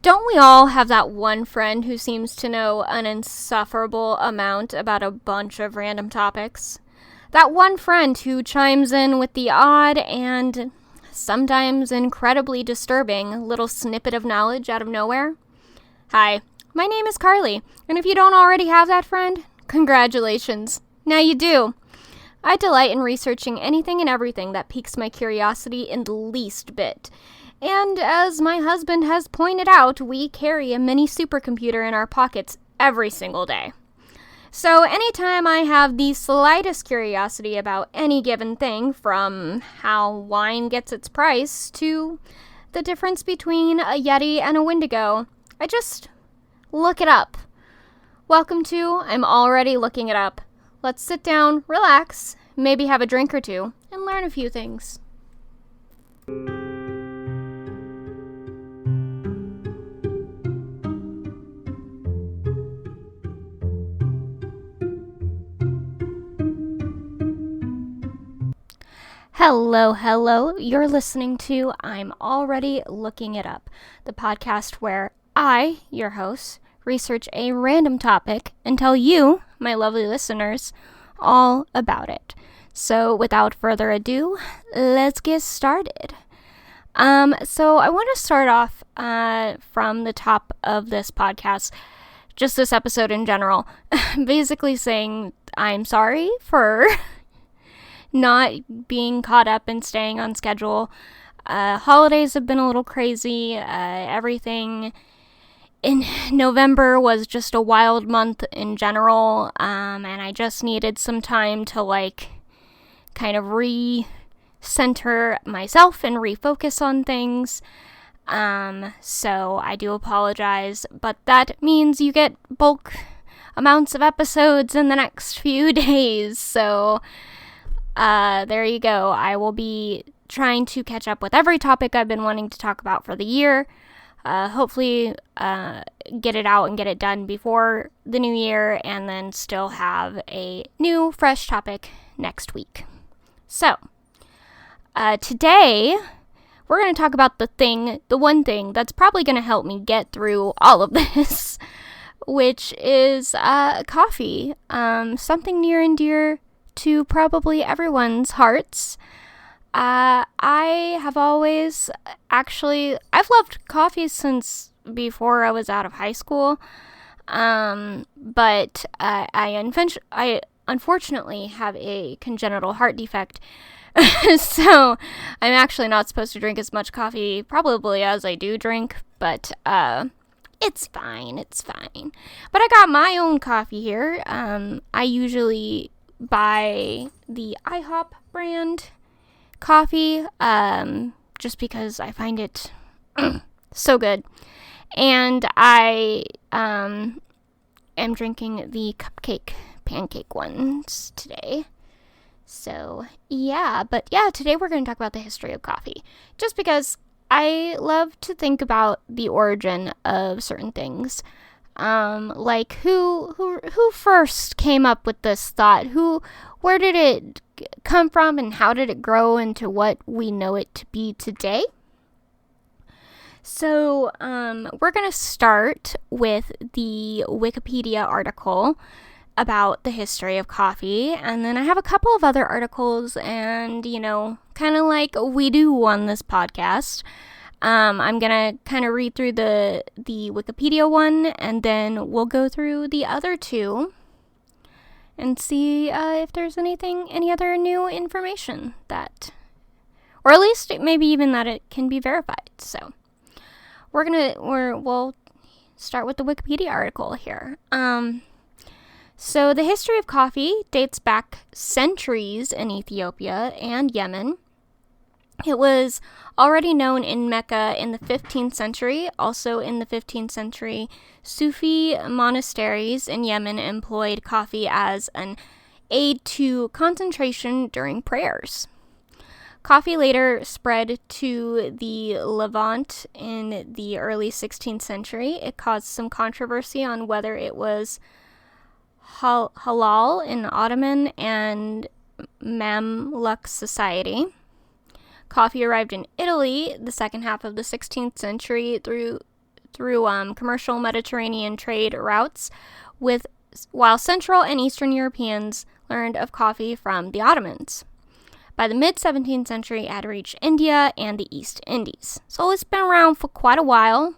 Don't we all have that one friend who seems to know an insufferable amount about a bunch of random topics? That one friend who chimes in with the odd and sometimes incredibly disturbing little snippet of knowledge out of nowhere? Hi, my name is Carly, and if you don't already have that friend, congratulations. Now you do. I delight in researching anything and everything that piques my curiosity in the least bit. And as my husband has pointed out, we carry a mini supercomputer in our pockets every single day. So anytime I have the slightest curiosity about any given thing, from how wine gets its price to the difference between a Yeti and a Wendigo, I just look it up. Welcome to I'm Already Looking It Up. Let's sit down, relax, maybe have a drink or two, and learn a few things. Hello. You're listening to I'm Already Looking It Up, the podcast where I, your host, research a random topic and tell you, my lovely listeners, all about it. So without further ado, let's get started. So I want to start off from the top of this podcast, just this episode in general, basically saying I'm sorry for not being caught up and staying on schedule. Holidays have been a little crazy. Everything in November was just a wild month in general, and I just needed some time to kind of re-center myself and refocus on things. So I do apologize, but that means you get bulk amounts of episodes in the next few days. So there you go. I will be trying to catch up with every topic I've been wanting to talk about for the year. Hopefully get it out and get it done before the new year, and then still have a new, fresh topic next week. So, today we're going to talk about the one thing that's probably going to help me get through all of this, which is coffee. Something near and dear to probably everyone's hearts. I have always, I've loved coffee since before I was out of high school, but I unfortunately have a congenital heart defect, so I'm actually not supposed to drink as much coffee probably as I do drink, but it's fine. But I got my own coffee here. I usually buy the IHOP brand coffee, just because I find it so good. And I am drinking the cupcake pancake ones today. So today we're going to talk about the history of coffee, just because I love to think about the origin of certain things. Like who first came up with this thought? Where did it come from, and how did it grow into what we know it to be today? So, we're gonna start with the Wikipedia article about the history of coffee, and then I have a couple of other articles, and kind of like we do on this podcast. I'm gonna kind of read through the Wikipedia one, and then we'll go through the other two and see if there's any other new information or at least maybe even that it can be verified. So we'll start with the Wikipedia article here. So the history of coffee dates back centuries in Ethiopia and Yemen. It was already known in Mecca in the 15th century. Also in the 15th century, Sufi monasteries in Yemen employed coffee as an aid to concentration during prayers. Coffee later spread to the Levant in the early 16th century. It caused some controversy on whether it was halal in Ottoman and Mamluk society. Coffee arrived in Italy the second half of the 16th century through through commercial Mediterranean trade routes, while Central and Eastern Europeans learned of coffee from the Ottomans. By the mid-17th century, it had reached India and the East Indies. So it's been around for quite a while.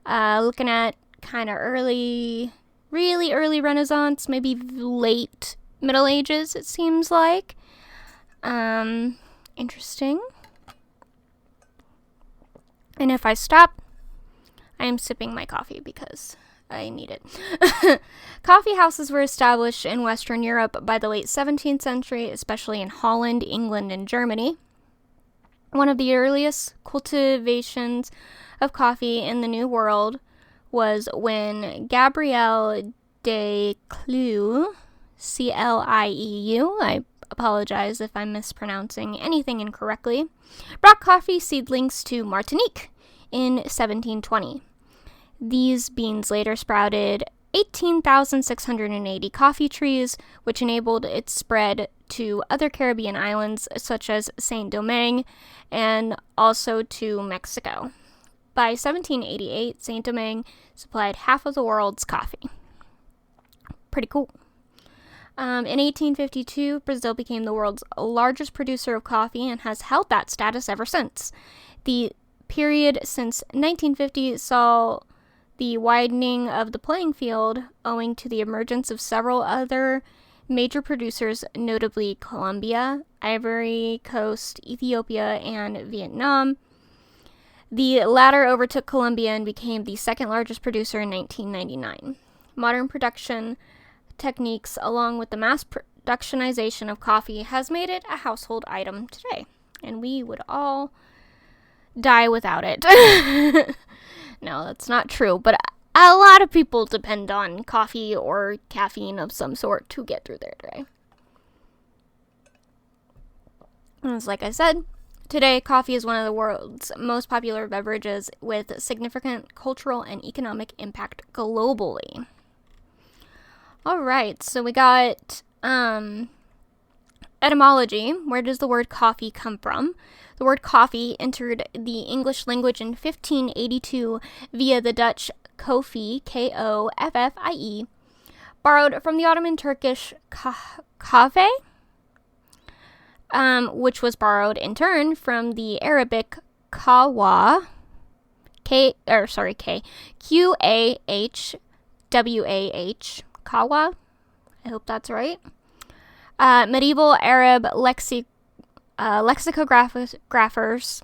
Looking at kind of really early Renaissance, maybe late Middle Ages, it seems like. Interesting. And if I stop, I am sipping my coffee because I need it. Coffee houses were established in Western Europe by the late 17th century, especially in Holland, England, and Germany. One of the earliest cultivations of coffee in the New World was when Gabriel de Clieu, Clieu, I apologize if I'm mispronouncing anything incorrectly, brought coffee seedlings to Martinique in 1720. These beans later sprouted 18,680 coffee trees, which enabled its spread to other Caribbean islands such as Saint-Domingue and also to Mexico. By 1788, Saint-Domingue supplied half of the world's coffee. Pretty cool. In 1852, Brazil became the world's largest producer of coffee and has held that status ever since. The period since 1950 saw the widening of the playing field owing to the emergence of several other major producers, notably Colombia, Ivory Coast, Ethiopia, and Vietnam. The latter overtook Colombia and became the second largest producer in 1999. Modern production techniques, along with the mass productionization of coffee, has made it a household item today, and we would all die without it. No, that's not true, but a lot of people depend on coffee or caffeine of some sort to get through their day. As like I said, today coffee is one of the world's most popular beverages with significant cultural and economic impact globally. Alright, so we got etymology. Where does the word coffee come from? The word coffee entered the English language in 1582 via the Dutch koffie, K-O-F-F-I-E, borrowed from the Ottoman Turkish kahve, which was borrowed in turn from the Arabic kahwa, Q-A-H-W-A-H, kahwa. I hope that's right. Medieval Arab lexicographers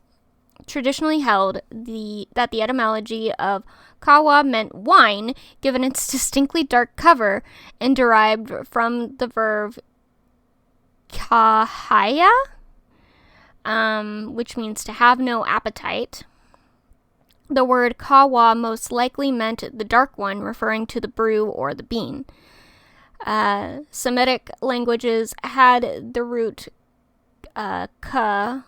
traditionally held that the etymology of kahwa meant wine, given its distinctly dark cover, and derived from the verb kahaya, which means to have no appetite. The word kahwa most likely meant the dark one, referring to the brew or the bean. Semitic languages had the root QHH,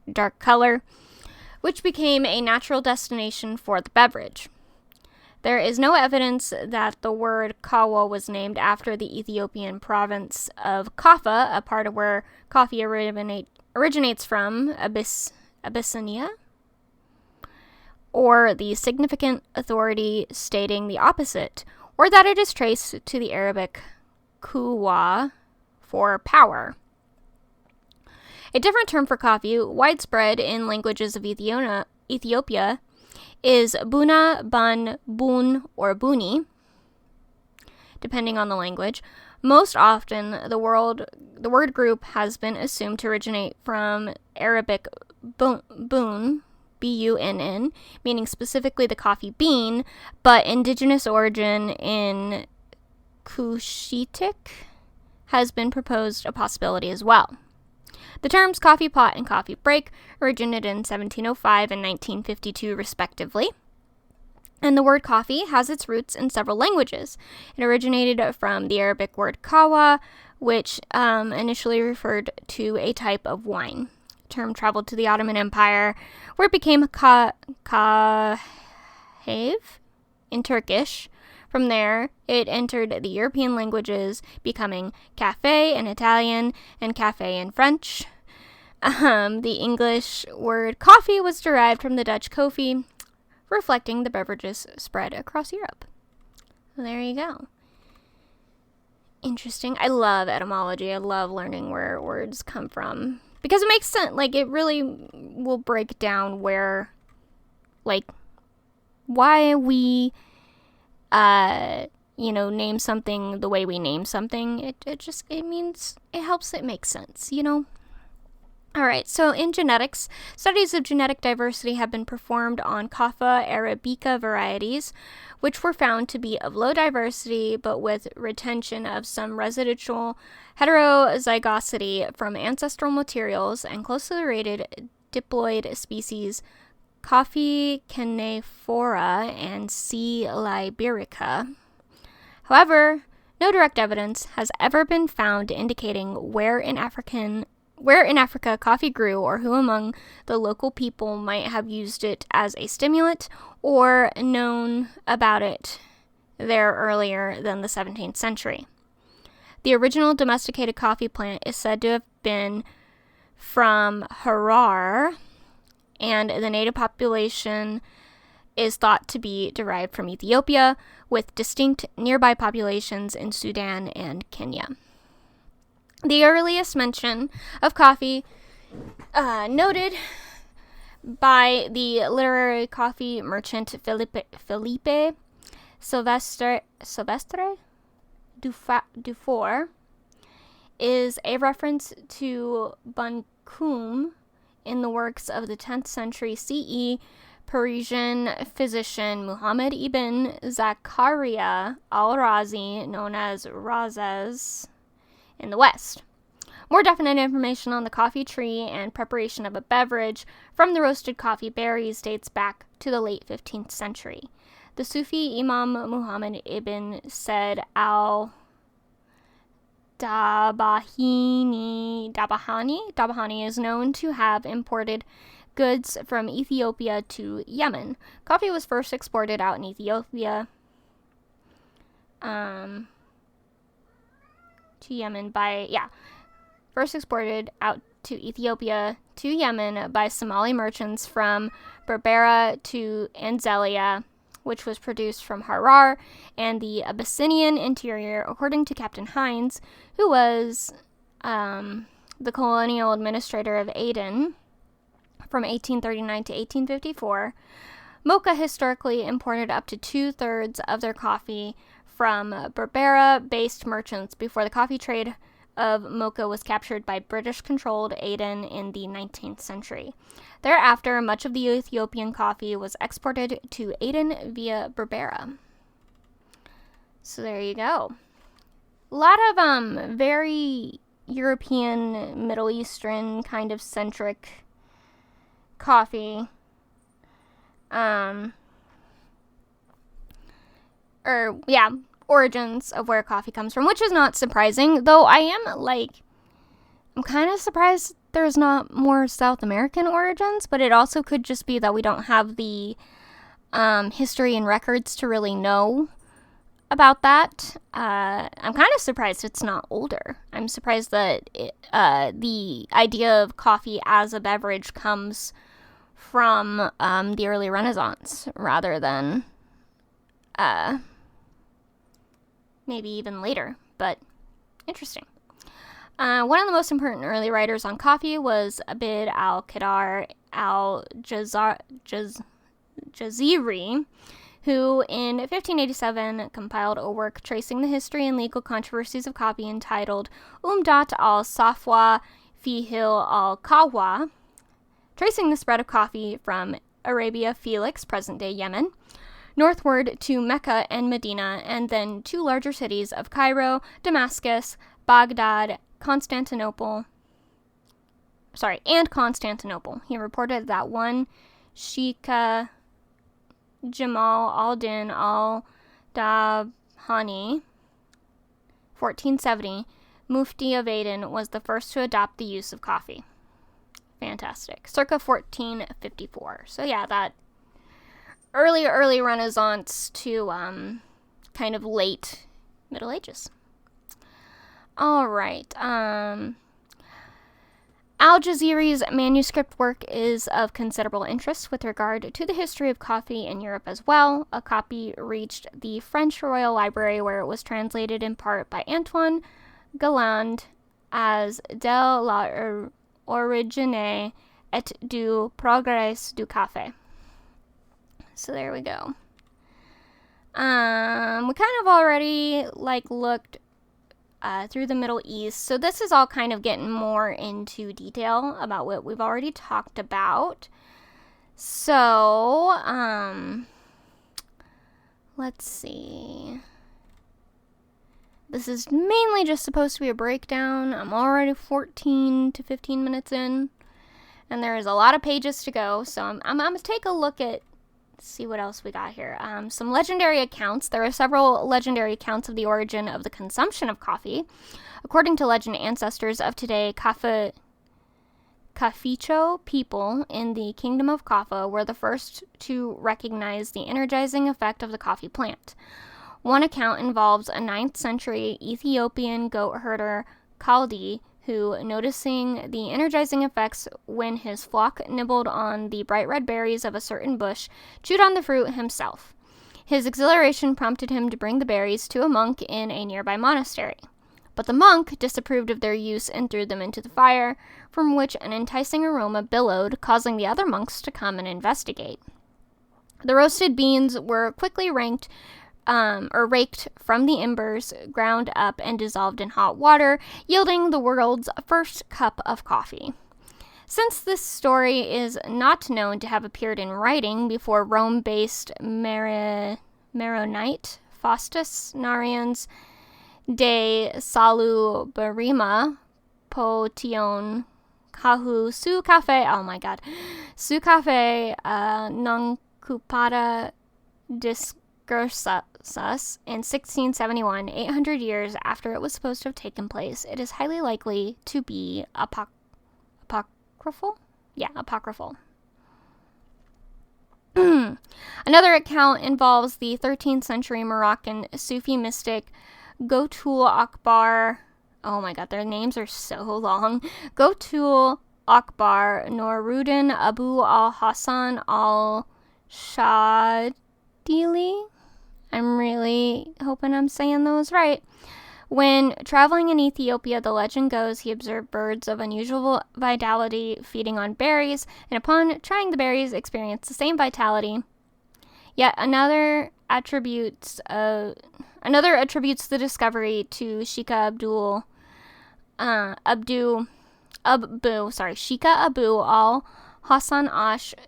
dark color, which became a natural destination for the beverage. There is no evidence that the word kahwa was named after the Ethiopian province of Kaffa, a part of where coffee originates from, Abyssinia, or the significant authority stating the opposite, or that it is traced to the Arabic kuwa for power. A different term for coffee, widespread in languages of Ethiopia, is buna, bun, bun, or buni, depending on the language. Most often, the word group has been assumed to originate from Arabic bun, B-U-N-N, meaning specifically the coffee bean, but indigenous origin in Cushitic has been proposed a possibility as well. The terms coffee pot and coffee break originated in 1705 and 1952 respectively, and the word coffee has its roots in several languages. It originated from the Arabic word kawa, which initially referred to a type of wine. The term traveled to the Ottoman Empire, where it became kahve in Turkish. From there, it entered the European languages, becoming café in Italian and café in French. The English word coffee was derived from the Dutch koffie, reflecting the beverages spread across Europe. There you go. Interesting. I love etymology. I love learning where words come from because it makes sense. Like, it really will break down where, like, why we, name something the way we name something. It means, it helps it make sense, Alright, so in genetics, studies of genetic diversity have been performed on Kapha arabica varieties, which were found to be of low diversity but with retention of some residual heterozygosity from ancestral materials and closely related diploid species Coffea canephora and C. liberica. However, no direct evidence has ever been found indicating where in Africa coffee grew or who among the local people might have used it as a stimulant or known about it there earlier than the 17th century. The original domesticated coffee plant is said to have been from Harar, and the native population is thought to be derived from Ethiopia, with distinct nearby populations in Sudan and Kenya. The earliest mention of coffee noted by the literary coffee merchant Felipe Silvestre Dufour is a reference to buncombe in the works of the 10th century CE Parisian physician Muhammad ibn Zakaria al-Razi, known as Razes, in the West. More definite information on the coffee tree and preparation of a beverage from the roasted coffee berries dates back to the late 15th century. The Sufi Imam Muhammad ibn Said al-Dabahani is known to have imported goods from Ethiopia to Yemen. Coffee was first exported out in Ethiopia first exported out to Ethiopia to Yemen by Somali merchants from Berbera to Anzelia, which was produced from Harar and the Abyssinian interior, according to Captain Hines, who was the colonial administrator of Aden from 1839 to 1854. Mocha historically imported up to 2/3 of their coffee from Berbera-based merchants before the coffee trade of Mocha was captured by British-controlled Aden in the 19th century. Thereafter, much of the Ethiopian coffee was exported to Aden via Berbera. So there you go. A lot of very European, Middle Eastern kind of centric coffee. Origins of where coffee comes from, which is not surprising, though I'm kind of surprised there's not more South American origins, but it also could just be that we don't have the history and records to really know about that. I'm kind of surprised it's not older. I'm surprised that the idea of coffee as a beverage comes from the early Renaissance rather than maybe even later, but interesting. One of the most important early writers on coffee was Abd al-Qadir al-Jaziri, who in 1587 compiled a work tracing the history and legal controversies of coffee entitled Umdat al-Safwa fi Hil al-Kahwa, tracing the spread of coffee from Arabia Felix, present-day Yemen, northward to Mecca and Medina, and then two larger cities of Cairo, Damascus, Baghdad, Constantinople. He reported that one Sheikh Jamal al-Din al-Dabhani, 1470, Mufti of Aden, was the first to adopt the use of coffee. Fantastic. Circa 1454. So yeah, that early Renaissance to kind of late Middle Ages. All right. Al-Jaziri's manuscript work is of considerable interest with regard to the history of coffee in Europe as well. A copy reached the French Royal Library, where it was translated in part by Antoine Galland as De l'origine et du progrès du café. So there we go. We kind of already looked through the Middle East, so this is all kind of getting more into detail about what we've already talked about. So, let's see. This is mainly just supposed to be a breakdown. I'm already 14 to 15 minutes in, and there is a lot of pages to go, so I'm going to take a look at, see what else we got here. Some legendary accounts. There are several legendary accounts of the origin of the consumption of coffee. According to legend, ancestors of today, Caficho people in the kingdom of Kaffa were the first to recognize the energizing effect of the coffee plant. One account involves a 9th century Ethiopian goat herder, Kaldi, who, noticing the energizing effects when his flock nibbled on the bright red berries of a certain bush, chewed on the fruit himself. His exhilaration prompted him to bring the berries to a monk in a nearby monastery. But the monk disapproved of their use and threw them into the fire, from which an enticing aroma billowed, causing the other monks to come and investigate. The roasted beans were quickly raked from the embers, ground up, and dissolved in hot water, yielding the world's first cup of coffee. Since this story is not known to have appeared in writing before Rome-based Maronite Faustus Narians de Salubarima Potion Kahu Su Cafe, oh my god, Su Cafe non Cupada Discursus in 1671, 800 years after it was supposed to have taken place. It is highly likely to be apocryphal? Yeah, apocryphal. Another account involves the 13th century Moroccan Sufi mystic Gautul Akbar. Oh my god, their names are so long. Gautul Akbar Noruddin Abu al-Hasan al-Shadili. I'm really hoping I'm saying those right. When traveling in Ethiopia, the legend goes he observed birds of unusual vitality feeding on berries, and upon trying the berries, experienced the same vitality. Yet another attributes the discovery to Sheikh Abu al-Hasan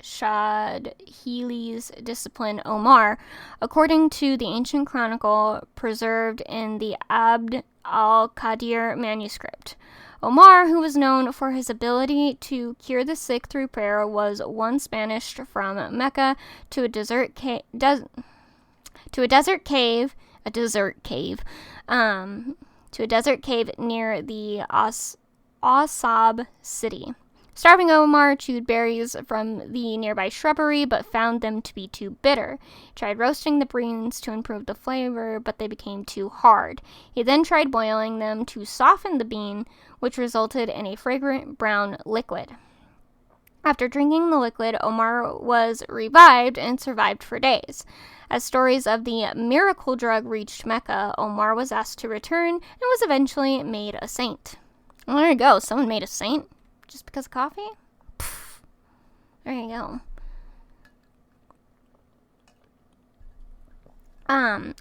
Shadhili's disciple Omar, according to the ancient chronicle preserved in the Abd al-Qadir manuscript. Omar, who was known for his ability to cure the sick through prayer, was once banished from Mecca to a desert cave near the Asab city. Starving Omar chewed berries from the nearby shrubbery, but found them to be too bitter. He tried roasting the beans to improve the flavor, but they became too hard. He then tried boiling them to soften the bean, which resulted in a fragrant brown liquid. After drinking the liquid, Omar was revived and survived for days. As stories of the miracle drug reached Mecca, Omar was asked to return and was eventually made a saint. Well, there you go. Someone made a saint just because of coffee? Pfft. There you go.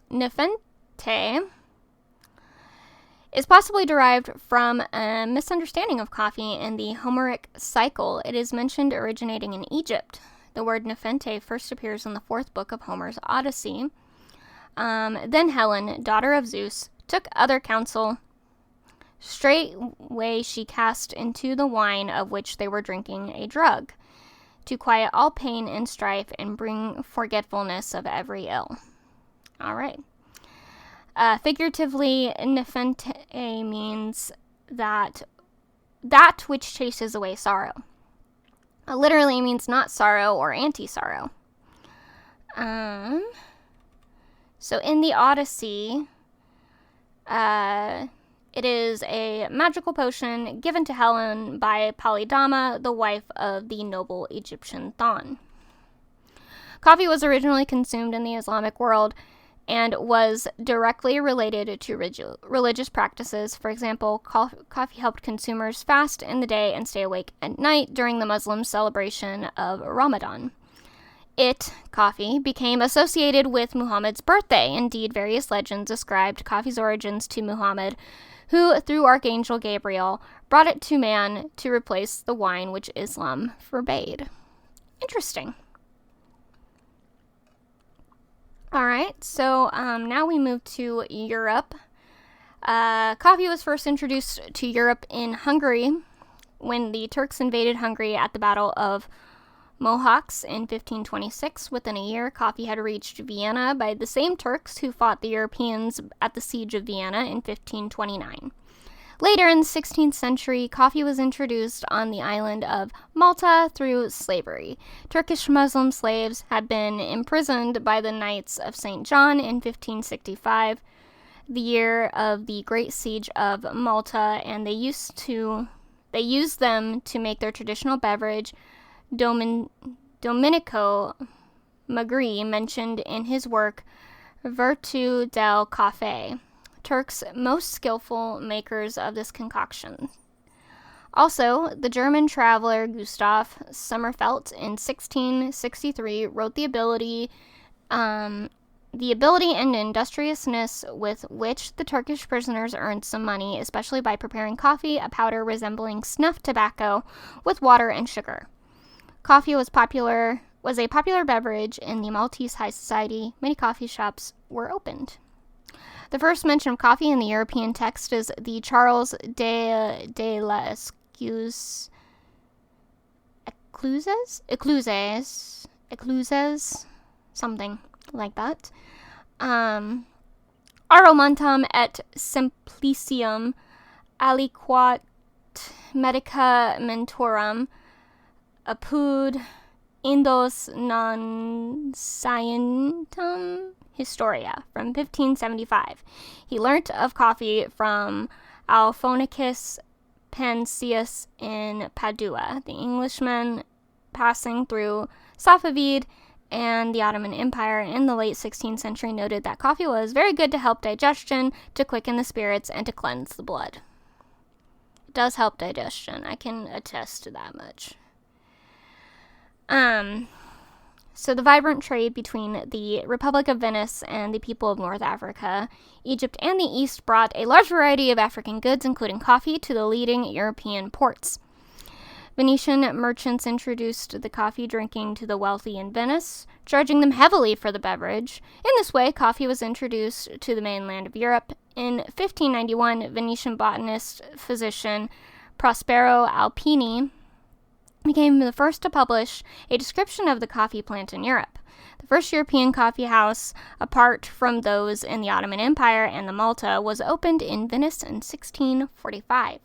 Nepenthe is possibly derived from a misunderstanding of coffee in the Homeric cycle. It is mentioned originating in Egypt. The word Nepenthe first appears in the 4th book of Homer's Odyssey. Then Helen, daughter of Zeus, took other counsel. Straightway she cast into the wine of which they were drinking a drug, to quiet all pain and strife and bring forgetfulness of every ill. All right. Figuratively, Nepenthe means that which chases away sorrow. Literally means not sorrow or anti-sorrow. So in the Odyssey, It is a magical potion given to Helen by Polydama, the wife of the noble Egyptian Thon. Coffee was originally consumed in the Islamic world and was directly related to religious practices. For example, coffee helped consumers fast in the day and stay awake at night during the Muslim celebration of Ramadan. Coffee, became associated with Muhammad's birthday. Indeed, various legends ascribed coffee's origins to Muhammad, who, through Archangel Gabriel, brought it to man to replace the wine which Islam forbade. Interesting. Alright, so now we move to Europe. Coffee was first introduced to Europe in Hungary when the Turks invaded Hungary at the Battle of Mohacs in 1526. Within a year, coffee had reached Vienna by the same Turks who fought the Europeans at the Siege of Vienna in 1529. Later in the 16th century, coffee was introduced on the island of Malta through slavery. Turkish Muslim slaves had been imprisoned by the Knights of St. John in 1565, the year of the Great Siege of Malta, and they used them to make their traditional beverage, Domenico Magri mentioned in his work Virtù del Caffè, Turks' most skillful makers of this concoction. Also, the German traveler Gustav Sommerfeld in 1663 wrote the ability and industriousness with which the Turkish prisoners earned some money, especially by preparing coffee, a powder resembling snuff tobacco, with water and sugar. Coffee was a popular beverage in the Maltese high society. Many coffee shops were opened. The first mention of coffee in the European text is the Charles de la Ecluses, something like that. Aromantum et simplicium aliquot medica mentorum apud indos non scientum historia, from 1575. He learnt of coffee from Alphonicus Pensius in Padua. The Englishmen passing through Safavid and the Ottoman Empire in the late 16th century noted that coffee was very good to help digestion, to quicken the spirits, and to cleanse the blood. It does help digestion. I can attest to that much. So the vibrant trade between the Republic of Venice and the people of North Africa, Egypt, and the East brought a large variety of African goods, including coffee, to the leading European ports. Venetian merchants introduced the coffee drinking to the wealthy in Venice, charging them heavily for the beverage. In this way, coffee was introduced to the mainland of Europe. In 1591, Venetian botanist physician Prospero Alpini became the first to publish a description of the coffee plant in Europe. The first European coffee house, apart from those in the Ottoman Empire and the Malta, was opened in Venice in 1645.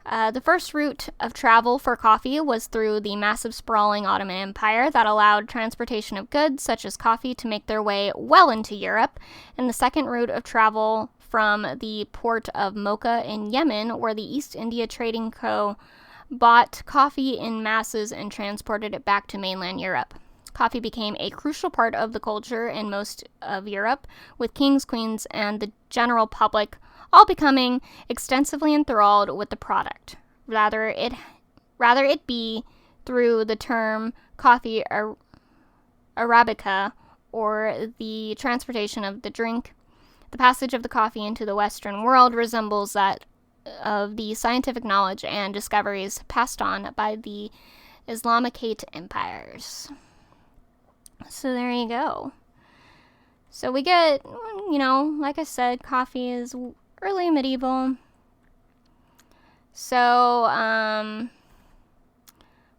The first route of travel for coffee was through the massive sprawling Ottoman Empire that allowed transportation of goods such as coffee to make their way well into Europe, and the second route of travel from the port of Mocha in Yemen, where the East India Trading Co. bought coffee in masses and transported it back to mainland Europe. Coffee became a crucial part of the culture in most of Europe, with kings, queens, and the general public all becoming extensively enthralled with the product. Rather it be through the term coffee arabica, or the transportation of the drink. The passage of the coffee into the Western world resembles that of the scientific knowledge and discoveries passed on by the Islamicate empires. So there you go. So we get, like I said, coffee is early medieval. So,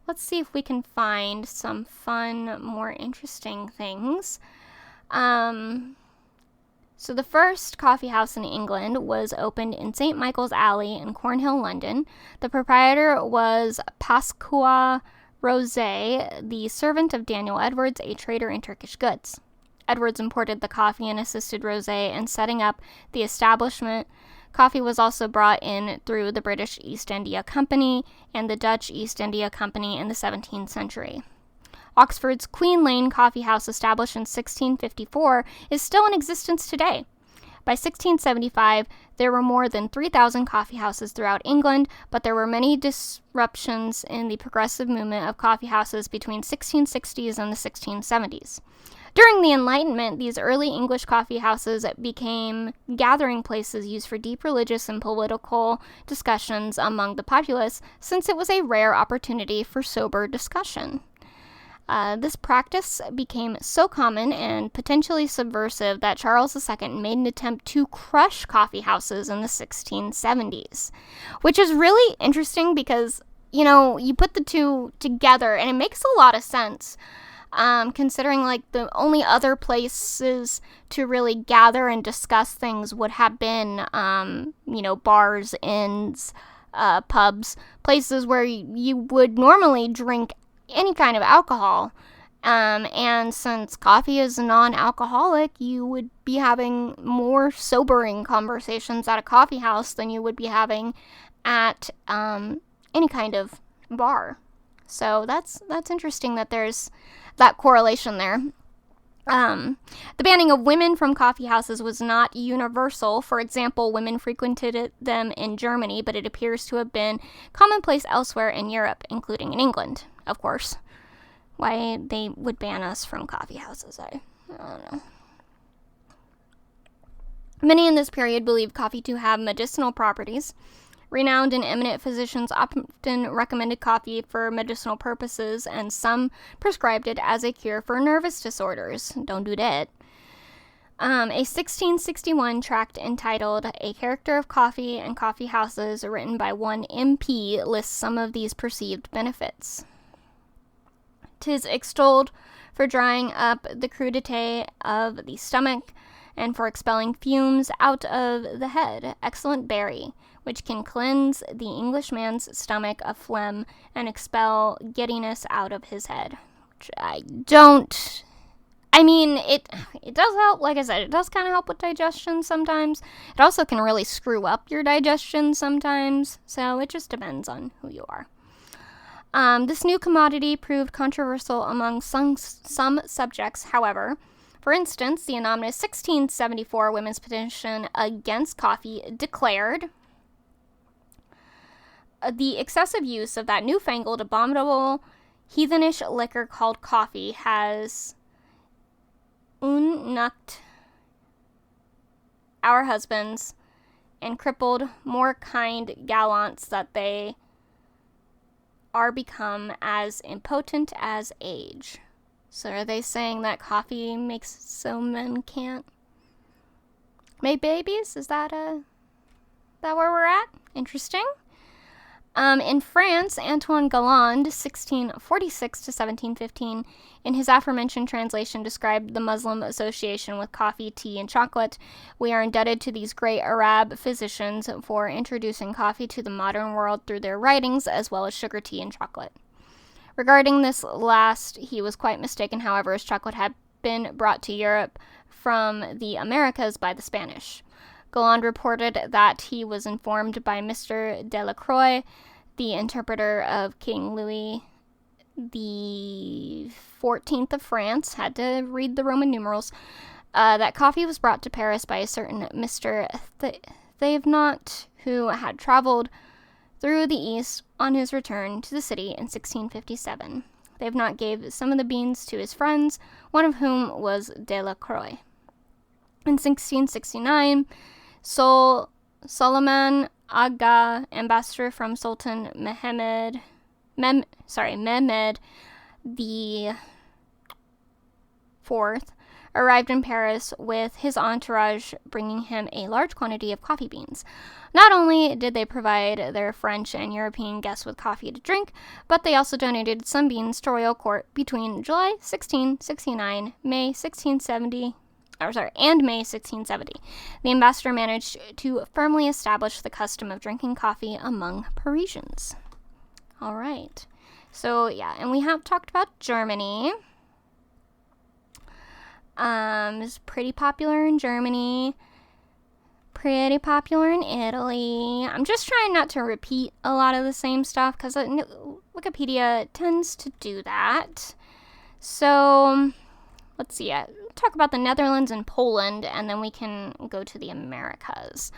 let's see if we can find some fun, more interesting things. So the first coffee house in England was opened in St. Michael's Alley in Cornhill, London. The proprietor was Pasqua Rosé, the servant of Daniel Edwards, a trader in Turkish goods. Edwards imported the coffee and assisted Rosé in setting up the establishment. Coffee was also brought in through the British East India Company and the Dutch East India Company in the 17th century. Oxford's Queen Lane Coffee House, established in 1654, is still in existence today. By 1675, there were more than 3,000 coffee houses throughout England, but there were many disruptions in the progressive movement of coffee houses between 1660s and the 1670s. During the Enlightenment, these early English coffee houses became gathering places used for deep religious and political discussions among the populace, since it was a rare opportunity for sober discussion. This practice became so common and potentially subversive that Charles II made an attempt to crush coffee houses in the 1670s, which is really interesting because, you put the two together and it makes a lot of sense. Considering the only other places to really gather and discuss things would have been, bars, inns, pubs, places where you would normally drink any kind of alcohol. And since coffee is non-alcoholic, you would be having more sobering conversations at a coffee house than you would be having at any kind of bar. So that's interesting that there's that correlation there. The banning of women from coffee houses was not universal. For example, women frequented them in Germany, but it appears to have been commonplace elsewhere in Europe, including in England, of course. Why they would ban us from coffee houses, I don't know. Many in this period believed coffee to have medicinal properties. Renowned and eminent physicians often recommended coffee for medicinal purposes, and some prescribed it as a cure for nervous disorders. Don't do that. A 1661 tract entitled A Character of Coffee and Coffee Houses, written by one MP, lists some of these perceived benefits. 'Tis extolled for drying up the crudité of the stomach and for expelling fumes out of the head. Excellent berry, which can cleanse the Englishman's stomach of phlegm and expel giddiness out of his head. Which it does help. Like I said, it does kind of help with digestion sometimes. It also can really screw up your digestion sometimes, so it just depends on who you are. This new commodity proved controversial among some subjects, however. For instance, the anonymous 1674 women's petition against coffee declared the excessive use of that newfangled, abominable, heathenish liquor called coffee has unnucked our husbands and crippled more kind gallants that they are become as impotent as age. So are they saying that coffee makes so men can't make babies? Is that where we're at? Interesting. In France, Antoine Galland, 1646 to 1715, in his aforementioned translation described the Muslim association with coffee, tea, and chocolate. We are indebted to these great Arab physicians for introducing coffee to the modern world through their writings, as well as sugar, tea, and chocolate. Regarding this last, he was quite mistaken, however, as chocolate had been brought to Europe from the Americas by the Spanish. Galland reported that he was informed by Mr. Delacroix, the interpreter of King Louis XIV of France, had to read the Roman numerals, that coffee was brought to Paris by a certain Mr. Thévenot, who had traveled through the East on his return to the city in 1657. Thévenot gave some of the beans to his friends, one of whom was Delacroix. In 1669, Solomon Aga, ambassador from Sultan Mehmed the Fourth, arrived in Paris with his entourage, bringing him a large quantity of coffee beans. Not only did they provide their French and European guests with coffee to drink, but they also donated some beans to royal court between July 1669 and May 1670. The ambassador managed to firmly establish the custom of drinking coffee among Parisians. All right. So, yeah, and we have talked about Germany. It's pretty popular in Germany. Pretty popular in Italy. I'm just trying not to repeat a lot of the same stuff because Wikipedia tends to do that. So, let's see. Talk about the Netherlands and Poland, and then we can go to the Americas.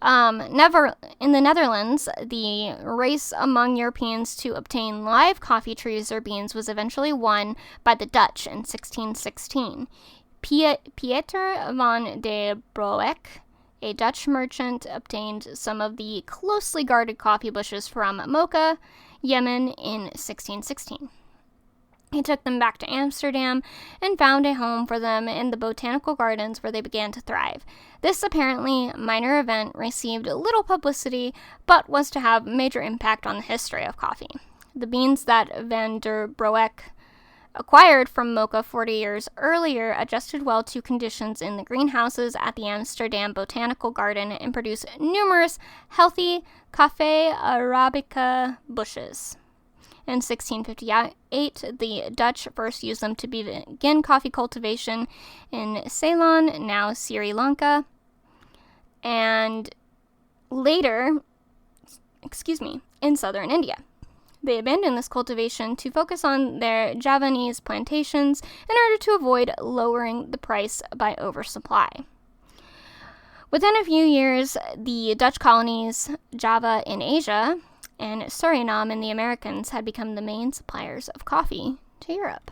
In the Netherlands, the race among Europeans to obtain live coffee trees or beans was eventually won by the Dutch in 1616. Pieter van de Broek, a Dutch merchant, obtained some of the closely guarded coffee bushes from Mocha, Yemen in 1616. He took them back to Amsterdam and found a home for them in the botanical gardens where they began to thrive. This apparently minor event received little publicity, but was to have major impact on the history of coffee. The beans that Van der Broek acquired from Mocha 40 years earlier adjusted well to conditions in the greenhouses at the Amsterdam Botanical Garden and produced numerous healthy Café Arabica bushes. In 1658, the Dutch first used them to begin coffee cultivation in Ceylon, now Sri Lanka, and later, in southern India. They abandoned this cultivation to focus on their Javanese plantations in order to avoid lowering the price by oversupply. Within a few years, the Dutch colonies, Java in Asia, and Suriname in the Americas had become the main suppliers of coffee to Europe.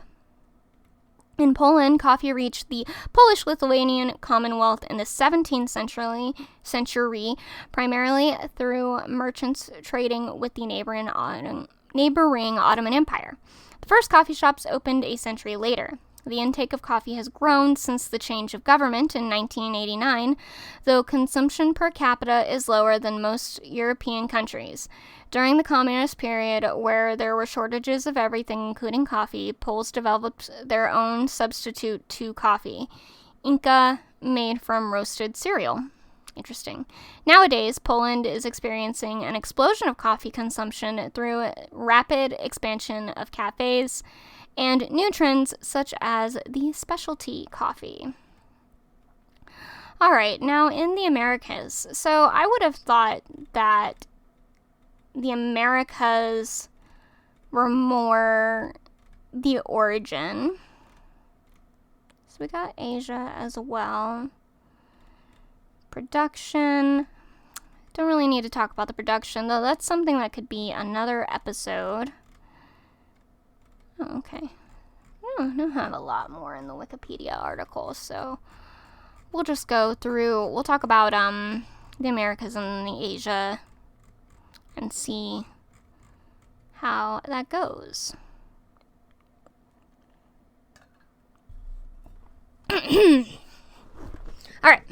In Poland, coffee reached the Polish-Lithuanian Commonwealth in the 17th century, primarily through merchants trading with the neighboring Ottoman Empire. The first coffee shops opened a century later. The intake of coffee has grown since the change of government in 1989, though consumption per capita is lower than most European countries. During the communist period, where there were shortages of everything, including coffee, Poles developed their own substitute to coffee, Inca, made from roasted cereal. Interesting. Nowadays, Poland is experiencing an explosion of coffee consumption through rapid expansion of cafes and new trends such as the specialty coffee. All right, now in the Americas. So I would have thought that the Americas were more the origin. So we got Asia as well. Production. Don't really need to talk about the production, though that's something that could be another episode. Oh, okay. I don't have a lot more in the Wikipedia article, so we'll just go through. We'll talk about the Americas and the Asia and see how that goes. All right.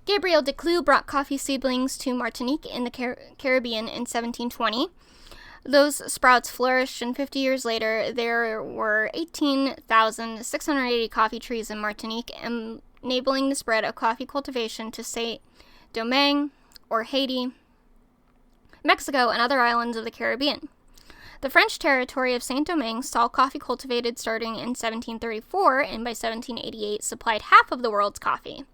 Gabriel Declue brought coffee seedlings to Martinique in the Caribbean in 1720. Those sprouts flourished, and 50 years later, there were 18,680 coffee trees in Martinique, enabling the spread of coffee cultivation to Saint-Domingue or Haiti, Mexico, and other islands of the Caribbean. The French territory of Saint-Domingue saw coffee cultivated starting in 1734, and by 1788 supplied half of the world's coffee.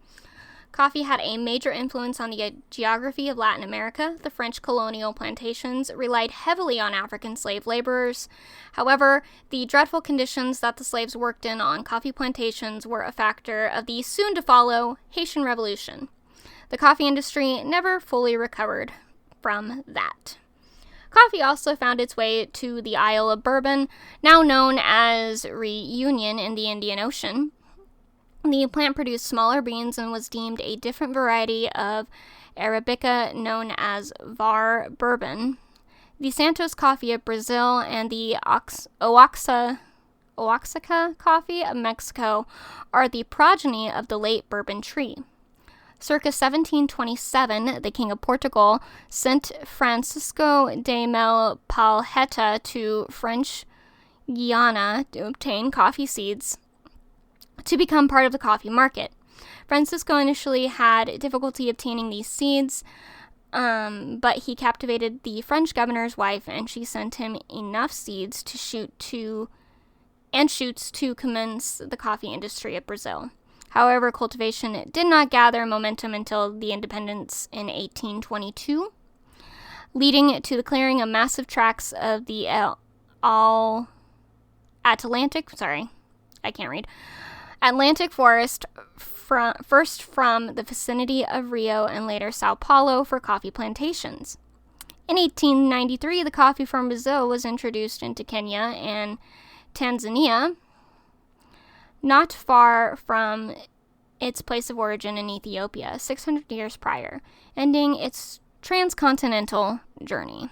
Coffee had a major influence on the geography of Latin America. The French colonial plantations relied heavily on African slave laborers. However, the dreadful conditions that the slaves worked in on coffee plantations were a factor of the soon-to-follow Haitian Revolution. The coffee industry never fully recovered from that. Coffee also found its way to the Isle of Bourbon, now known as Reunion in the Indian Ocean. The plant produced smaller beans and was deemed a different variety of Arabica known as Var Bourbon. The Santos coffee of Brazil and the Oaxaca coffee of Mexico are the progeny of the late Bourbon tree. Circa 1727, the King of Portugal sent Francisco de Palheta to French Guiana to obtain coffee seeds to become part of the coffee market. Francisco initially had difficulty obtaining these seeds, but he captivated the French governor's wife, and she sent him enough seeds to shoot to and shoots to commence the coffee industry of Brazil. However, cultivation did not gather momentum until the independence in 1822, leading to the clearing of massive tracts of the Atlantic forest, first from the vicinity of Rio and later Sao Paulo, for coffee plantations. In 1893, the coffee from Brazil was introduced into Kenya and Tanzania, not far from its place of origin in Ethiopia, 600 years prior, ending its transcontinental journey.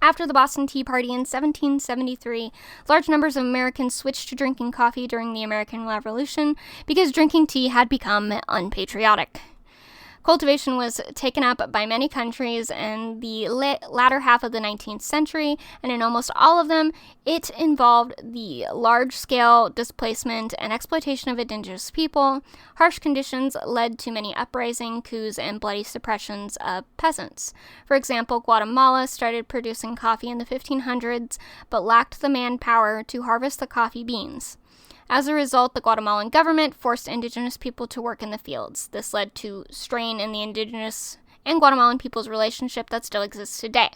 After the Boston Tea Party in 1773, large numbers of Americans switched to drinking coffee during the American Revolution because drinking tea had become unpatriotic. Cultivation was taken up by many countries in the latter half of the 19th century, and in almost all of them, it involved the large-scale displacement and exploitation of indigenous people. Harsh conditions led to many uprisings, coups, and bloody suppressions of peasants. For example, Guatemala started producing coffee in the 1500s, but lacked the manpower to harvest the coffee beans. As a result, the Guatemalan government forced indigenous people to work in the fields. This led to strain in the indigenous and Guatemalan people's relationship that still exists today.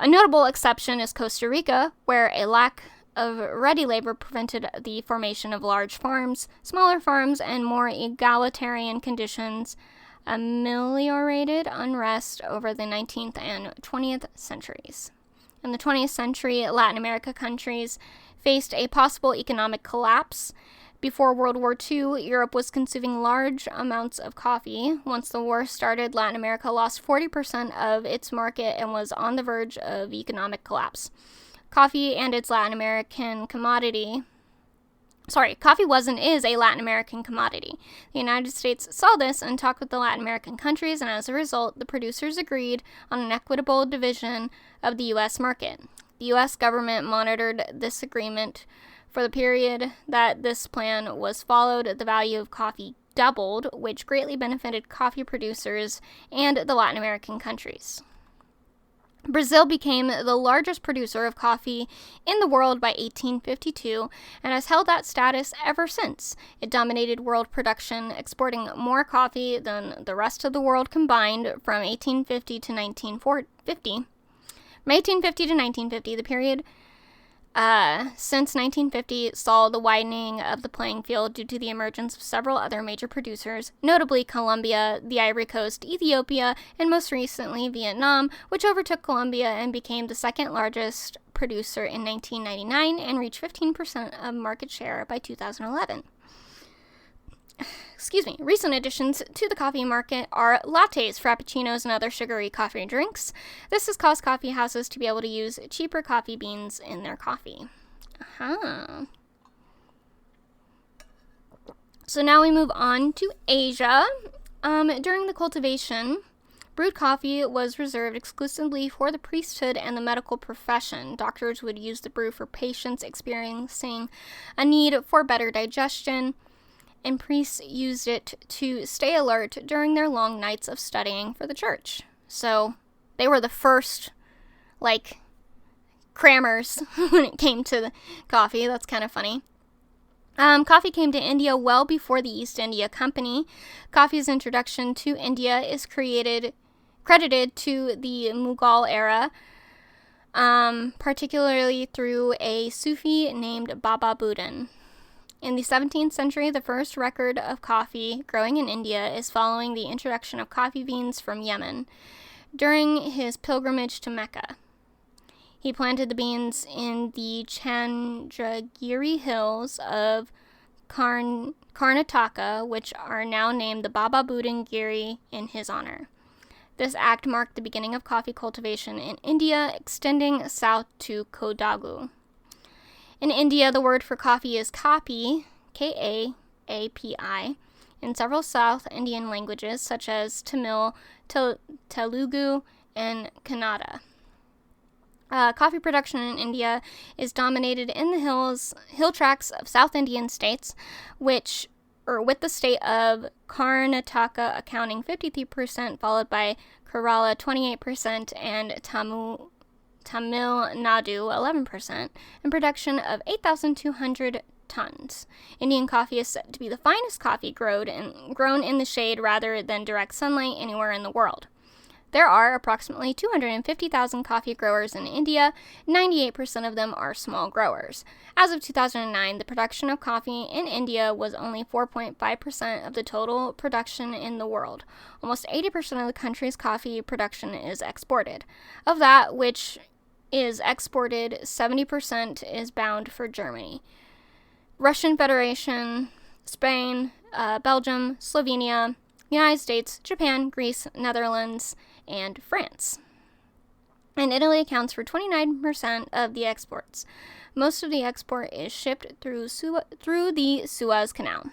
A notable exception is Costa Rica, where a lack of ready labor prevented the formation of large farms. Smaller farms and more egalitarian conditions ameliorated unrest over the 19th and 20th centuries. In the 20th century, Latin America countries faced a possible economic collapse. Before World War II, Europe was consuming large amounts of coffee. Once the war started, Latin America lost 40% of its market and was on the verge of economic collapse. Coffee was and is a Latin American commodity. The United States saw this and talked with the Latin American countries, and as a result, the producers agreed on an equitable division of the U.S. market. The U.S. government monitored this agreement. For the period that this plan was followed, the value of coffee doubled, which greatly benefited coffee producers and the Latin American countries. Brazil became the largest producer of coffee in the world by 1852 and has held that status ever since. It dominated world production, exporting more coffee than the rest of the world combined from 1850 to 1950. From 1850 to 1950, the period since 1950 saw the widening of the playing field due to the emergence of several other major producers, notably Colombia, the Ivory Coast, Ethiopia, and most recently Vietnam, which overtook Colombia and became the second largest producer in 1999 and reached 15% of market share by 2011. Recent additions to the coffee market are lattes, frappuccinos, and other sugary coffee drinks. This has caused coffee houses to be able to use cheaper coffee beans in their coffee. So now we move on to Asia. During the cultivation, brewed coffee was reserved exclusively for the priesthood and the medical profession. Doctors would use the brew for patients experiencing a need for better digestion, and priests used it to stay alert during their long nights of studying for the church. So they were the first, crammers when it came to the coffee. That's kind of funny. Coffee came to India well before the East India Company. Coffee's introduction to India is credited to the Mughal era, particularly through a Sufi named Baba Budan. In the 17th century, the first record of coffee growing in India is following the introduction of coffee beans from Yemen. During his pilgrimage to Mecca, he planted the beans in the Chandragiri hills of Karnataka, which are now named the Baba Budan Giri in his honor. This act marked the beginning of coffee cultivation in India, extending south to Kodagu. In India, the word for coffee is kapi, K-A-A-P-I, in several South Indian languages such as Tamil, Telugu, and Kannada. Coffee production in India is dominated in the hill tracts of South Indian states, with the state of Karnataka accounting 53%, followed by Kerala 28%, and Tamil Nadu 11%, and production of 8,200 tons. Indian coffee is said to be the finest coffee grown in the shade rather than direct sunlight anywhere in the world. There are approximately 250,000 coffee growers in India. 98% of them are small growers. As of 2009, the production of coffee in India was only 4.5% of the total production in the world. Almost 80% of the country's coffee production is exported. Of that which is exported, 70% is bound for Germany, Russian Federation, Spain, Belgium, Slovenia, United States, Japan, Greece, Netherlands, and France. And Italy accounts for 29% of the exports. Most of the export is shipped through the Suez Canal.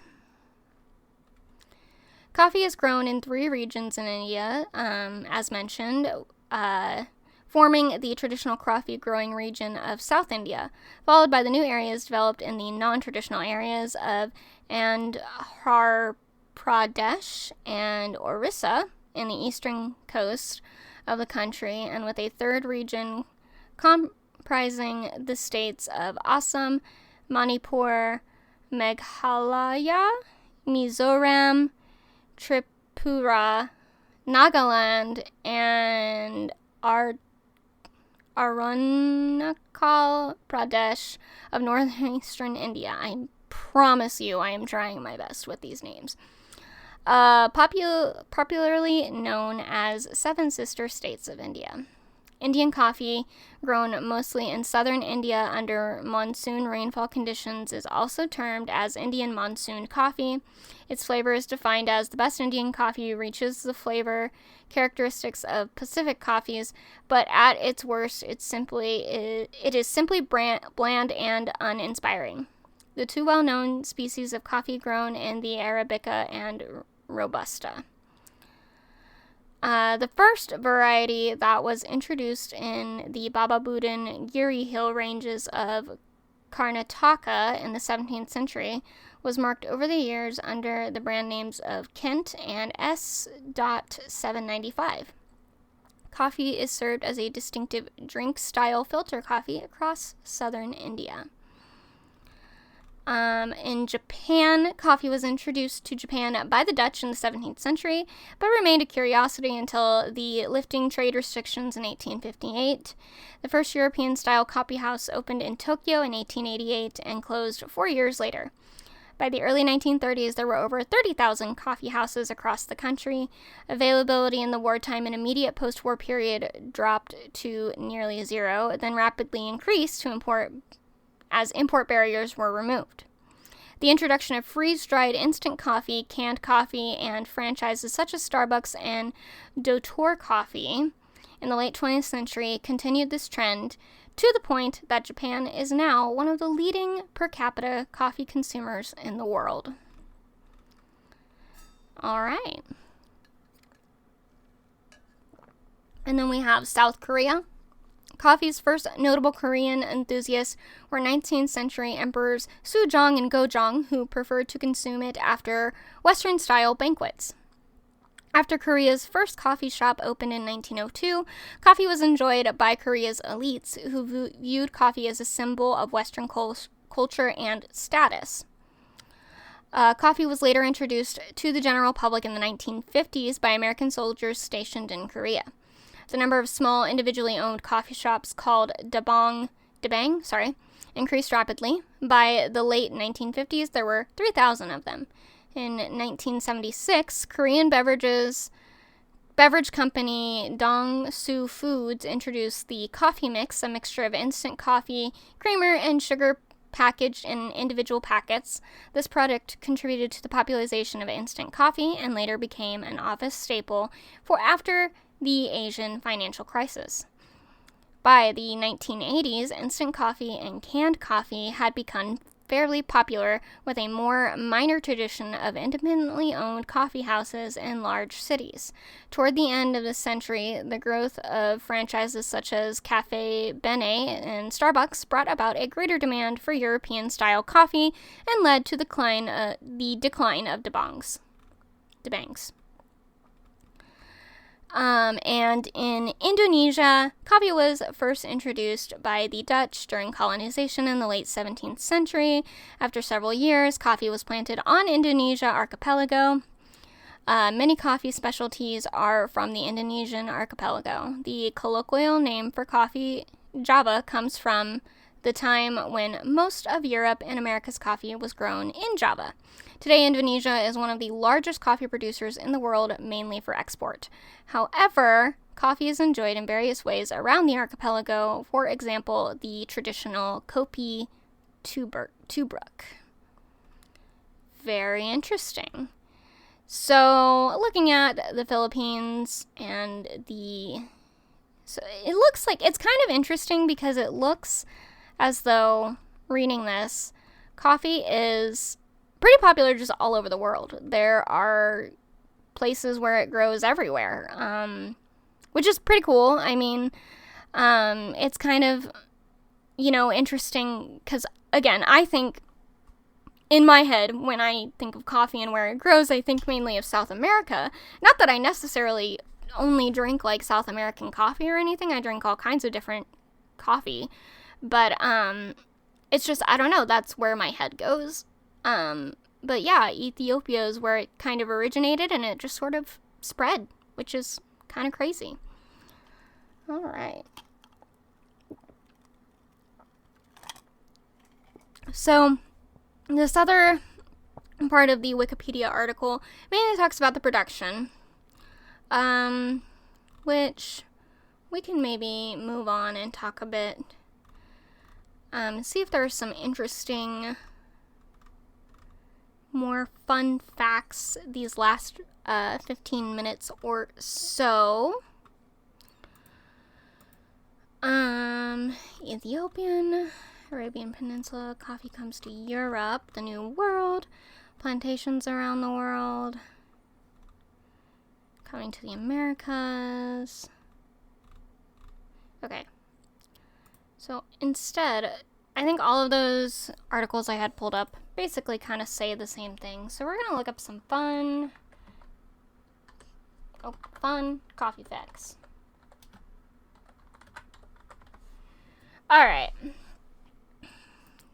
Coffee is grown in 3 regions in India, as mentioned, forming the traditional coffee growing region of South India, followed by the new areas developed in the non-traditional areas of Andhra Pradesh and Orissa in the eastern coast of the country, and with a third region comprising the states of Assam, Manipur, Meghalaya, Mizoram, Tripura, Nagaland, and Arunachal Pradesh of northeastern India. I promise you I am trying my best with these names. Popularly known as Seven Sister States of India. Indian coffee, grown mostly in southern India under monsoon rainfall conditions, is also termed as Indian monsoon coffee. Its flavor is defined as the best Indian coffee reaches the flavor characteristics of Pacific coffees, but at its worst, it is simply bland and uninspiring. The 2 well-known species of coffee grown in the Arabica and Robusta. The first variety that was introduced in the Baba Budan Giri Hill ranges of Karnataka in the 17th century was marked over the years under the brand names of Kent and S.795. Coffee is served as a distinctive drink-style filter coffee across southern India. In Japan, coffee was introduced to Japan by the Dutch in the 17th century, but remained a curiosity until the lifting trade restrictions in 1858. The first European-style coffee house opened in Tokyo in 1888 and closed 4 years later. By the early 1930s, there were over 30,000 coffee houses across the country. Availability in the wartime and immediate post-war period dropped to nearly zero, then rapidly increased as import barriers were removed. The introduction of freeze-dried instant coffee, canned coffee, and franchises such as Starbucks and Dotor Coffee in the late 20th century continued this trend to the point that Japan is now one of the leading per capita coffee consumers in the world. All right. And then we have South Korea. Coffee's first notable Korean enthusiasts were 19th century emperors Sujong and Gojong, who preferred to consume it after Western-style banquets. After Korea's first coffee shop opened in 1902, coffee was enjoyed by Korea's elites, who viewed coffee as a symbol of Western culture and status. Coffee was later introduced to the general public in the 1950s by American soldiers stationed in Korea. The number of small, individually owned coffee shops called dabang, increased rapidly. By the late 1950s, there were 3,000 of them. In 1976, Korean beverage company Dongsu Foods introduced the coffee mix, a mixture of instant coffee, creamer, and sugar packaged in individual packets. This product contributed to the popularization of instant coffee and later became an office staple for after the Asian financial crisis. By the 1980s, instant coffee and canned coffee had become fairly popular, with a more minor tradition of independently owned coffee houses in large cities. Toward the end of the century, the growth of franchises such as Cafe Bene and Starbucks brought about a greater demand for European-style coffee and led to the decline of dabangs. And in Indonesia, coffee was first introduced by the Dutch during colonization in the late 17th century. After several years, coffee was planted on Indonesia archipelago. Many coffee specialties are from the Indonesian archipelago. The colloquial name for coffee, Java, comes from the time when most of Europe and America's coffee was grown in Java. Today, Indonesia is one of the largest coffee producers in the world, mainly for export. However, coffee is enjoyed in various ways around the archipelago. For example, the traditional kopi tubruk. Very interesting. So, looking at the Philippines and so it looks like, it's kind of interesting because it looks as though, reading this, coffee is pretty popular just all over the world. There are places where it grows everywhere, which is pretty cool. I mean, it's kind of, interesting because, again, I think, in my head, when I think of coffee and where it grows, I think mainly of South America. Not that I necessarily only drink, South American coffee or anything. I drink all kinds of different coffee. But, it's just, I don't know, that's where my head goes. But yeah, Ethiopia is where it kind of originated, and it just sort of spread, which is kind of crazy. Alright. So, this other part of the Wikipedia article mainly talks about the production, which we can maybe move on and talk a bit. See if there's some interesting, more fun facts these last 15 minutes or so. Ethiopian, Arabian Peninsula, coffee comes to Europe, the New World, plantations around the world, coming to the Americas. Okay. So instead, I think all of those articles I had pulled up basically kind of say the same thing. So we're going to look up some fun coffee facts. Alright.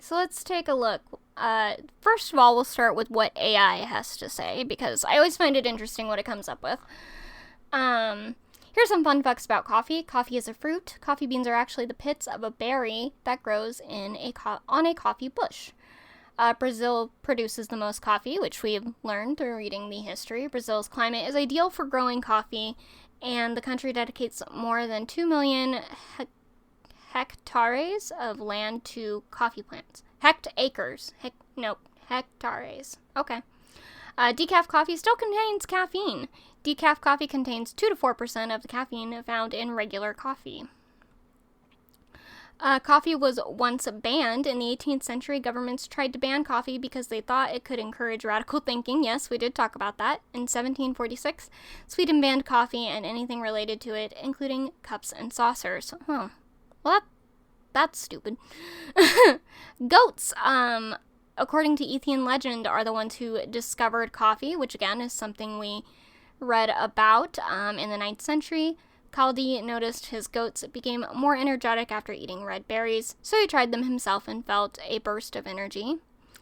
So let's take a look. First of all, we'll start with what AI has to say, because I always find it interesting what it comes up with. Here's some fun facts about coffee. Coffee is a fruit. Coffee beans are actually the pits of a berry that grows on a coffee bush. Brazil produces the most coffee, which we've learned through reading the history. Brazil's climate is ideal for growing coffee, and the country dedicates more than 2 million hectares of land to coffee plants. Hectares. Okay. Decaf coffee still contains caffeine. Decaf coffee contains 2 to 4% of the caffeine found in regular coffee. Coffee was once banned. In the 18th century, governments tried to ban coffee because they thought it could encourage radical thinking. Yes, we did talk about that. In 1746, Sweden banned coffee and anything related to it, including cups and saucers. Huh. Well, that's stupid. Goats, according to Ethiopian legend, are the ones who discovered coffee, which again is something we read about in the 9th century. Kaldi noticed his goats became more energetic after eating red berries, so he tried them himself and felt a burst of energy.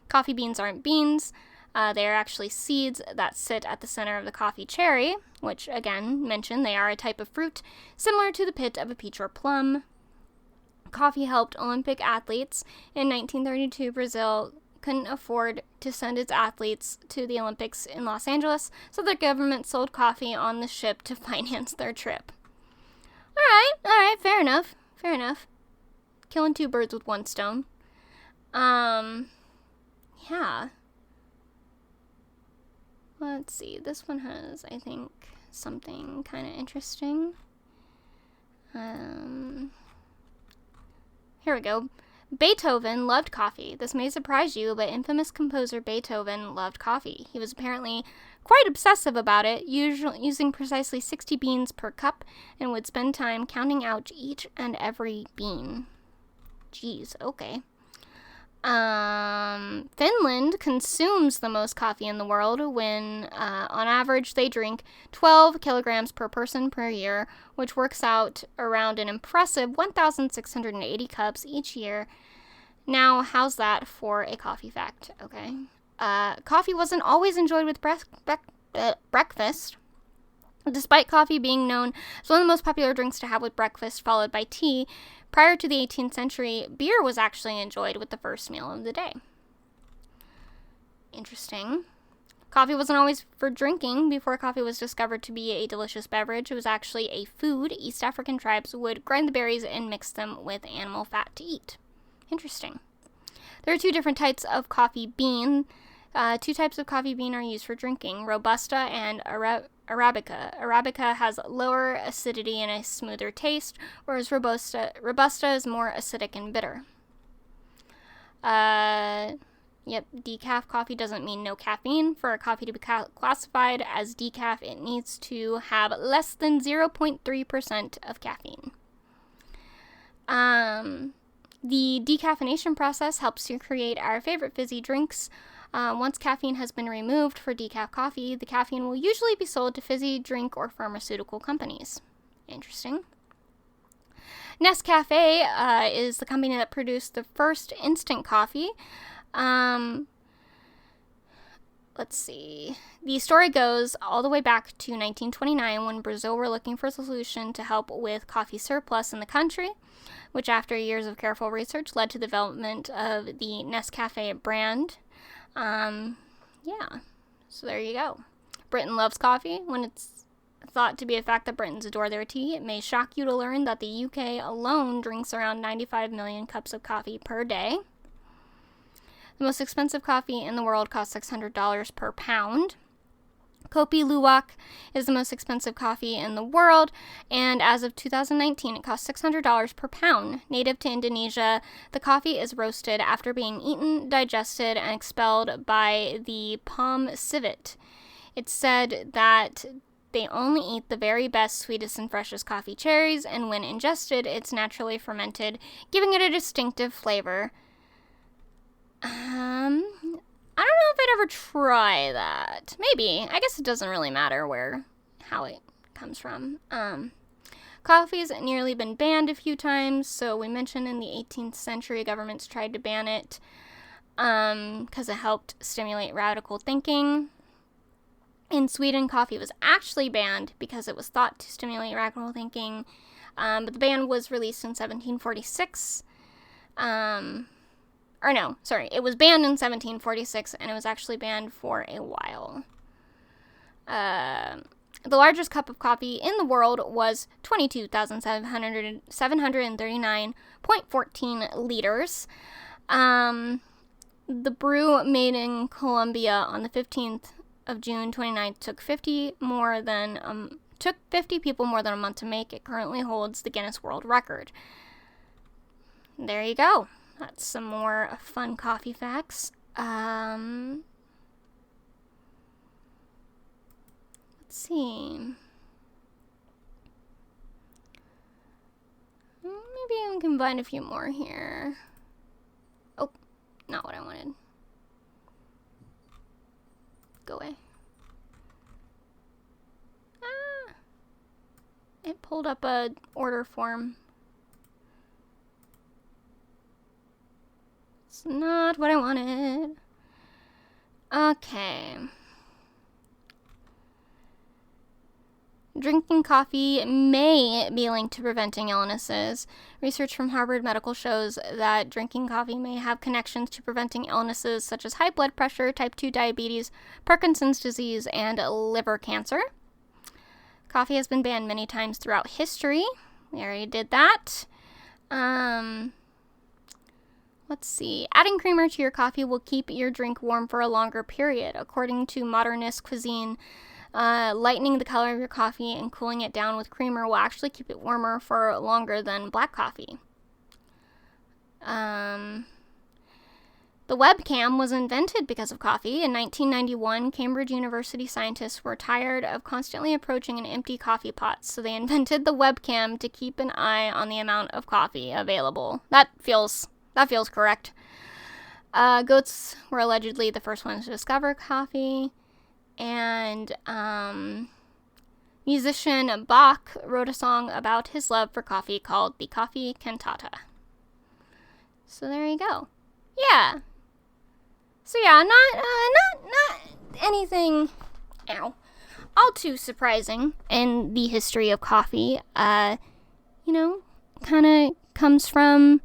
Coffee beans aren't beans. They are actually seeds that sit at the center of the coffee cherry, which, again, mentioned they are a type of fruit similar to the pit of a peach or plum. Coffee helped Olympic athletes. In 1932, Brazil couldn't afford to send its athletes to the Olympics in Los Angeles, so the government sold coffee on the ship to finance their trip. Alright, fair enough. Killing 2 birds with 1 stone. Yeah. Let's see, this one has, I think, something kind of interesting. Here we go. Beethoven loved coffee. This may surprise you, but infamous composer Beethoven loved coffee. He was apparently quite obsessive about it, using precisely 60 beans per cup, and would spend time counting out each and every bean. Jeez, okay. Finland consumes the most coffee in the world when, on average, they drink 12 kilograms per person per year, which works out around an impressive 1,680 cups each year. Now, how's that for a coffee fact? Okay. Coffee wasn't always enjoyed with breakfast. Despite coffee being known as one of the most popular drinks to have with breakfast, followed by tea, prior to the 18th century, beer was actually enjoyed with the first meal of the day. Interesting. Coffee wasn't always for drinking. Before coffee was discovered to be a delicious beverage, it was actually a food. East African tribes would grind the berries and mix them with animal fat to eat. Interesting. There are two different types of coffee bean. Two types of coffee bean are used for drinking, Robusta and Arabica. Arabica has lower acidity and a smoother taste, whereas Robusta is more acidic and bitter. Decaf coffee doesn't mean no caffeine. For a coffee to be classified as decaf, it needs to have less than 0.3% of caffeine. The decaffeination process helps to create our favorite fizzy drinks. Once caffeine has been removed for decaf coffee, the caffeine will usually be sold to fizzy drink or pharmaceutical companies. Interesting. Nescafe is the company that produced the first instant coffee. Let's see. The story goes all the way back to 1929 when Brazil were looking for a solution to help with coffee surplus in the country, which after years of careful research led to the development of the Nescafe brand. So there you go. Britain loves coffee. When it's thought to be a fact that Britons adore their tea, it may shock you to learn that the UK alone drinks around 95 million cups of coffee per day. The most expensive coffee in the world costs $600 per pound. Kopi Luwak is the most expensive coffee in the world, and as of 2019, it costs $600 per pound. Native to Indonesia, the coffee is roasted after being eaten, digested, and expelled by the palm civet. It's said that they only eat the very best, sweetest, and freshest coffee cherries, and when ingested, it's naturally fermented, giving it a distinctive flavor. I don't know if I'd ever try that. Maybe. I guess it doesn't really matter how it comes from. Coffee's nearly been banned a few times. So we mentioned in the 18th century, governments tried to ban it because it helped stimulate radical thinking. In Sweden, coffee was actually banned because it was thought to stimulate radical thinking. But the ban was released in 1746. It was banned in 1746, and it was actually banned for a while. The largest cup of coffee in the world was 22,739.14 liters. The brew made in Colombia on the 15th of June 29th took 50 people more than a month to make. It currently holds the Guinness World Record. There you go. That's some more fun coffee facts. Let's see. Maybe I can combine a few more here. Oh, not what I wanted. Go away. It pulled up a order form. It's not what I wanted. Okay. Drinking coffee may be linked to preventing illnesses. Research from Harvard Medical shows that drinking coffee may have connections to preventing illnesses such as high blood pressure, type 2 diabetes, Parkinson's disease, and liver cancer. Coffee has been banned many times throughout history. We already did that. Let's see. Adding creamer to your coffee will keep your drink warm for a longer period. According to modernist cuisine, lightening the color of your coffee and cooling it down with creamer will actually keep it warmer for longer than black coffee. The webcam was invented because of coffee. In 1991, Cambridge University scientists were tired of constantly approaching an empty coffee pot, so they invented the webcam to keep an eye on the amount of coffee available. That feels correct. Goats were allegedly the first ones to discover coffee, and musician Bach wrote a song about his love for coffee called the Coffee Cantata. So there you go. Yeah. So yeah, not anything, all too surprising in the history of coffee. Kind of comes from,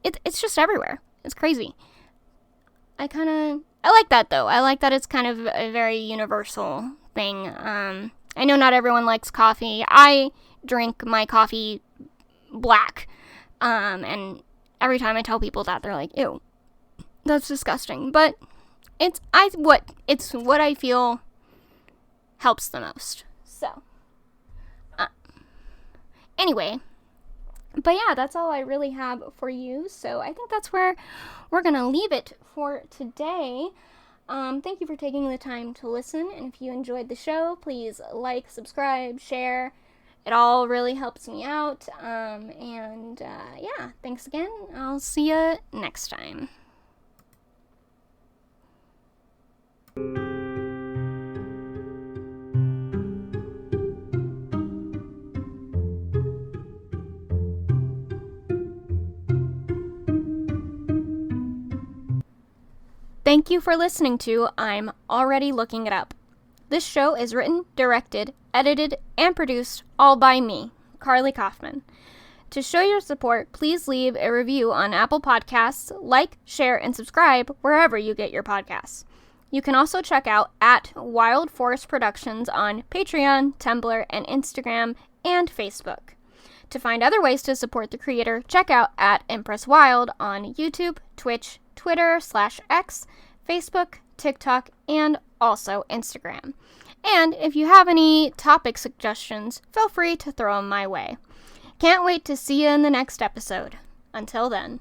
it's just everywhere. It's crazy. I like that though. I like that it's kind of a very universal thing. I know not everyone likes coffee. I drink my coffee black. And every time I tell people that, they're like, ew, that's disgusting. But it's what I feel helps the most. So, anyway, but yeah, that's all I really have for you. So I think that's where we're going to leave it for today. Thank you for taking the time to listen. And if you enjoyed the show, please like, subscribe, share. It all really helps me out. Yeah, thanks again. I'll see you next time. Thank you for listening to I'm Already Looking It Up. This show is written, directed, edited, and produced all by me, Carly Kaufman. To show your support, please leave a review on Apple Podcasts, like, share, and subscribe wherever you get your podcasts. You can also check out at Wild Forest Productions on Patreon, Tumblr, and Instagram, and Facebook. To find other ways to support the creator, check out at Empress Wild on YouTube, Twitch, Twitter /X, Facebook, TikTok, and also Instagram. And if you have any topic suggestions, feel free to throw them my way. Can't wait to see you in the next episode. Until then.